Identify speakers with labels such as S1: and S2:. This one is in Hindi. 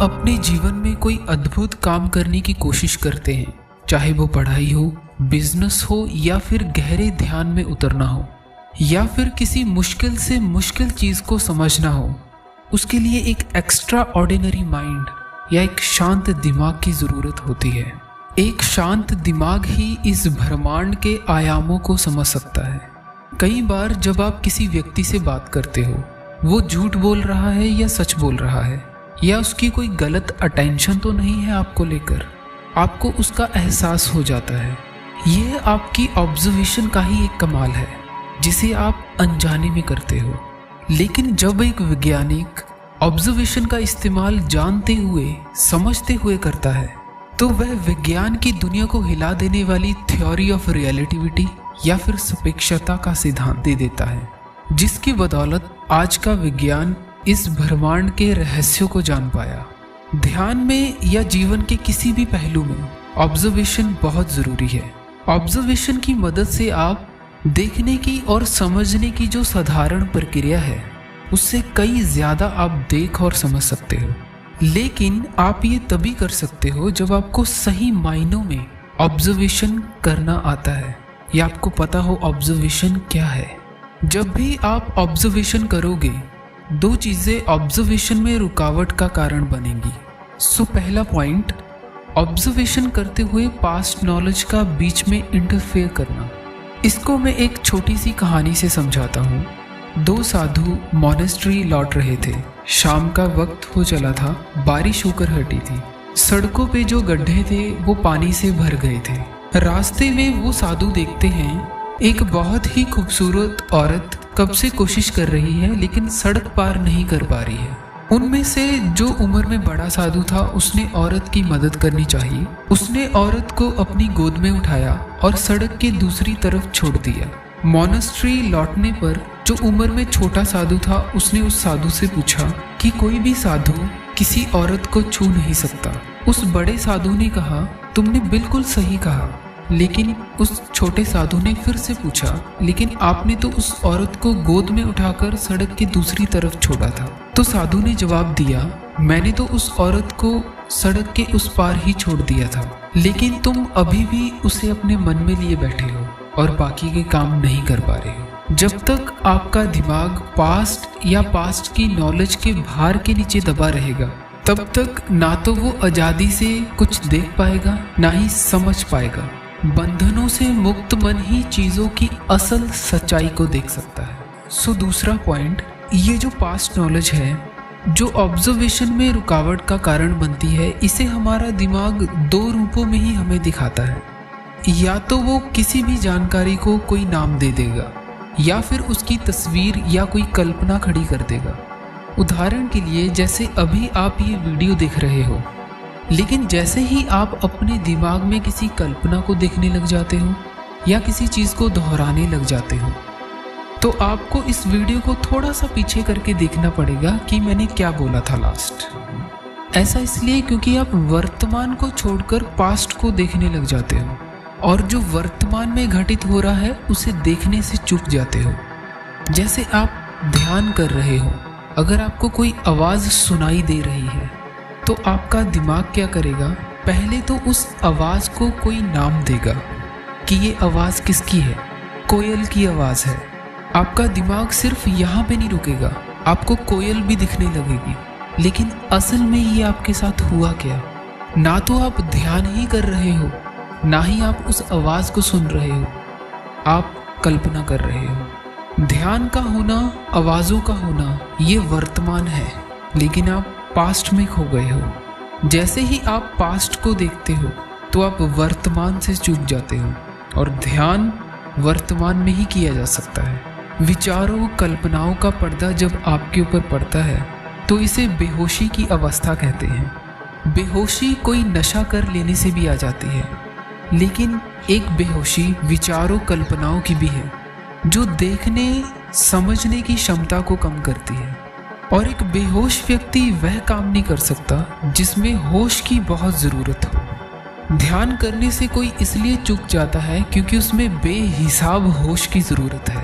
S1: अपने जीवन में कोई अद्भुत काम करने की कोशिश करते हैं, चाहे वो पढ़ाई हो, बिजनेस हो या फिर गहरे ध्यान में उतरना हो या फिर किसी मुश्किल से मुश्किल चीज को समझना हो, उसके लिए एक एक्स्ट्रा ऑर्डिनरी माइंड या एक शांत दिमाग की जरूरत होती है। एक शांत दिमाग ही इस ब्रह्मांड के आयामों को समझ सकता है। कई बार जब आप किसी व्यक्ति से बात करते हो, वो झूठ बोल रहा है या सच बोल रहा है, या उसकी कोई गलत अटेंशन तो नहीं है आपको लेकर, आपको उसका एहसास हो जाता है। यह आपकी ऑब्जर्वेशन का ही एक कमाल है जिसे आप अनजाने में करते हो। लेकिन जब एक वैज्ञानिक ऑब्जर्वेशन का इस्तेमाल जानते हुए, समझते हुए करता है, तो वह विज्ञान की दुनिया को हिला देने वाली थ्योरी ऑफ रिलेटिविटी या फिर सापेक्षता का सिद्धांत दे देता है, जिसकी बदौलत आज का विज्ञान इस ब्रह्मांड के रहस्यों को जान पाया। ध्यान में या जीवन के किसी भी पहलू में ऑब्जर्वेशन बहुत जरूरी है। ऑब्जर्वेशन की मदद से आप देखने की और समझने की जो साधारण प्रक्रिया है, उससे कई ज्यादा आप देख और समझ सकते हो। लेकिन आप ये तभी कर सकते हो जब आपको सही मायनों में ऑब्जर्वेशन करना आता है या आपको पता हो ऑब्जर्वेशन क्या है। जब भी आप ऑब्जर्वेशन करोगे, दो चीजें ऑब्जर्वेशन में रुकावट का कारण बनेंगी। पहला पॉइंट, ऑब्जर्वेशन करते हुए पास्ट नॉलेज का बीच में इंटरफेयर करना। इसको मैं एक छोटी सी कहानी से समझाता हूँ। दो साधु मॉनेस्ट्री लौट रहे थे। शाम का वक्त हो चला था, बारिश होकर हटी थी। सड़कों पे जो गड्ढे थे वो पानी से भर गए थे। रास्ते में वो साधु देखते हैं एक बहुत ही खूबसूरत औरत कब से कोशिश कर रही है लेकिन सड़क पार नहीं कर पा रही है। उनमें से जो उम्र में बड़ा साधु था, उसने औरत की मदद करनी चाहिए। उसने औरत को अपनी गोद में उठाया और सड़क के दूसरी तरफ छोड़ दिया। मॉनेस्ट्री लौटने पर जो उम्र में छोटा साधु था, उसने उस साधु से पूछा कि कोई भी साधु किसी औरत को छू नहीं सकता। उस बड़े साधु ने कहा, तुमने बिल्कुल सही कहा। लेकिन उस छोटे साधु ने फिर से पूछा, लेकिन आपने तो उस औरत को गोद में उठाकर सड़क के दूसरी तरफ छोड़ा था। तो साधु ने जवाब दिया, मैंने तो उस औरत को सड़क के उस पार ही छोड़ दिया था, लेकिन तुम अभी भी उसे अपने मन में लिए बैठे हो और बाकी के काम नहीं कर पा रहे हो। जब तक आपका दिमाग पास्ट या पास्ट की नॉलेज के भार के नीचे दबा रहेगा, तब तक ना तो वो आजादी से कुछ देख पाएगा, ना ही समझ पाएगा। बंधनों से मुक्त मन ही चीजों की असल सच्चाई को देख सकता है। दूसरा पॉइंट, ये जो पास्ट नॉलेज है, जो ऑब्जर्वेशन में रुकावट का कारण बनती है, इसे हमारा दिमाग दो रूपों में ही हमें दिखाता है। या तो वो किसी भी जानकारी को कोई नाम दे देगा या फिर उसकी तस्वीर या कोई कल्पना खड़ी कर देगा। उदाहरण के लिए, जैसे अभी आप ये वीडियो देख रहे हो, लेकिन जैसे ही आप अपने दिमाग में किसी कल्पना को देखने लग जाते हो या किसी चीज को दोहराने लग जाते हो, तो आपको इस वीडियो को थोड़ा सा पीछे करके देखना पड़ेगा कि मैंने क्या बोला था लास्ट। ऐसा इसलिए क्योंकि आप वर्तमान को छोड़कर पास्ट को देखने लग जाते हो और जो वर्तमान में घटित हो रहा है उसे देखने से चूक जाते हो। जैसे आप ध्यान कर रहे हो, अगर आपको कोई आवाज सुनाई दे रही है तो आपका दिमाग क्या करेगा, पहले तो उस आवाज को कोई नाम देगा कि ये आवाज किसकी है। कोयल की आवाज है। आपका दिमाग सिर्फ यहाँ पे नहीं रुकेगा, आपको कोयल भी दिखने लगेगी। लेकिन असल में ये आपके साथ हुआ क्या? ना तो आप ध्यान ही कर रहे हो, ना ही आप उस आवाज को सुन रहे हो, आप कल्पना कर रहे हो। ध्यान का होना, आवाजों का होना, ये वर्तमान है, लेकिन आप पास्ट में खो गए हो। जैसे ही आप पास्ट को देखते हो तो आप वर्तमान से चूक जाते हो, और ध्यान वर्तमान में ही किया जा सकता है। विचारों, कल्पनाओं का पर्दा जब आपके ऊपर पड़ता है तो इसे बेहोशी की अवस्था कहते हैं। बेहोशी कोई नशा कर लेने से भी आ जाती है, लेकिन एक बेहोशी विचारों, कल्पनाओं की भी है, जो देखने, समझने की क्षमता को कम करती है। और एक बेहोश व्यक्ति वह काम नहीं कर सकता जिसमें होश की बहुत ज़रूरत हो। ध्यान करने से कोई इसलिए चूक जाता है क्योंकि उसमें बेहिसाब होश की ज़रूरत है।